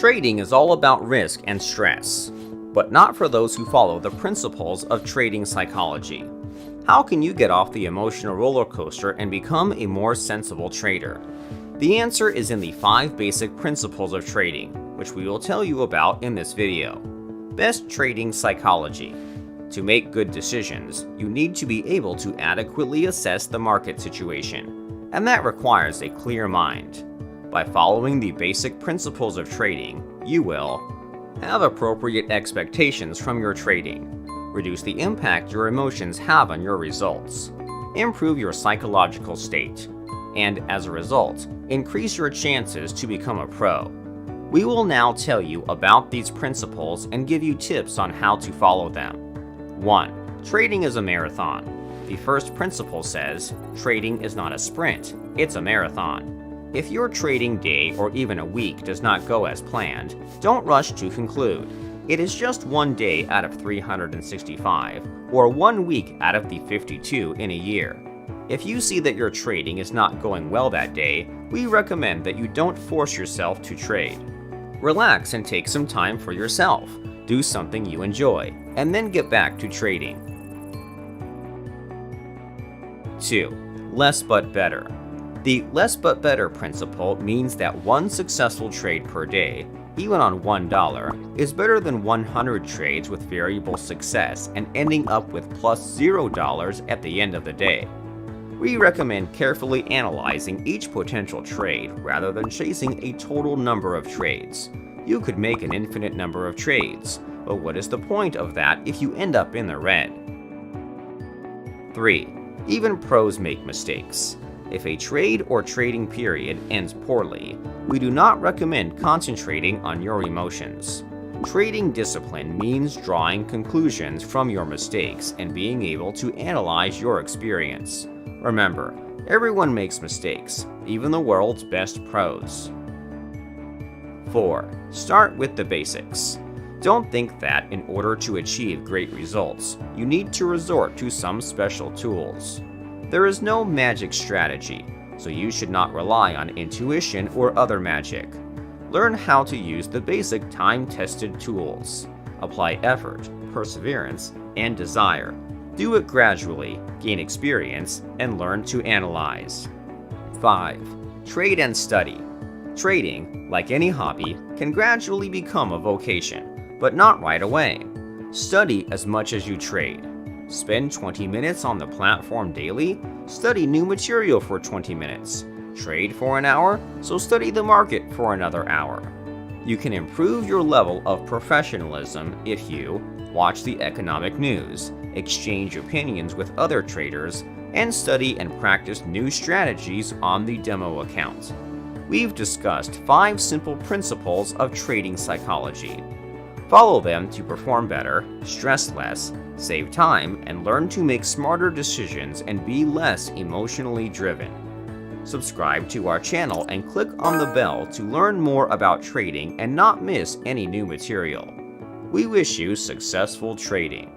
Trading is all about risk and stress, but not for those who follow the principles of trading psychology. How can you get off the emotional roller coaster and become a more sensible trader? The answer is in the 5 basic principles of trading, which we will tell you about in this video. Best trading psychology. To make good decisions, you need to be able to adequately assess the market situation, and that requires a clear mind. By following the basic principles of trading, you will have appropriate expectations from your trading, reduce the impact your emotions have on your results, improve your psychological state, and as a result, increase your chances to become a pro. We will now tell you about these principles and give you tips on how to follow them. 1. Trading is a marathon. The first principle says, trading is not a sprint, it's a marathon. If your trading day or even a week does not go as planned, don't rush to conclude. It is just one day out of 365, or 1 week out of the 52 in a year. If you see that your trading is not going well that day, we recommend that you don't force yourself to trade. Relax and take some time for yourself. Do something you enjoy, and then get back to trading. 2. Less but better. The less but better principle means that one successful trade per day, even on $1, is better than 100 trades with variable success and ending up with plus $0 at the end of the day. We recommend carefully analyzing each potential trade rather than chasing a total number of trades. You could make an infinite number of trades, but what is the point of that if you end up in the red? 3. Even pros make mistakes. If a trade or trading period ends poorly, we do not recommend concentrating on your emotions. Trading discipline means drawing conclusions from your mistakes and being able to analyze your experience. Remember, everyone makes mistakes, even the world's best pros. 4. Start with the basics. Don't think that in order to achieve great results, you need to resort to some special tools. There is no magic strategy, so you should not rely on intuition or other magic. Learn how to use the basic time-tested tools. Apply effort, perseverance, and desire. Do it gradually, gain experience, and learn to analyze. 5. Trade and study. Trading, like any hobby, can gradually become a vocation, but not right away. Study as much as you trade. Spend 20 minutes on the platform daily, study new material for 20 minutes. Trade for an hour, so study the market for another hour. You can improve your level of professionalism if you watch the economic news, exchange opinions with other traders, and study and practice new strategies on the demo account. We've discussed 5 simple principles of trading psychology. Follow them to perform better, stress less, save time, and learn to make smarter decisions and be less emotionally driven. Subscribe to our channel and click on the bell to learn more about trading and not miss any new material. We wish you successful trading.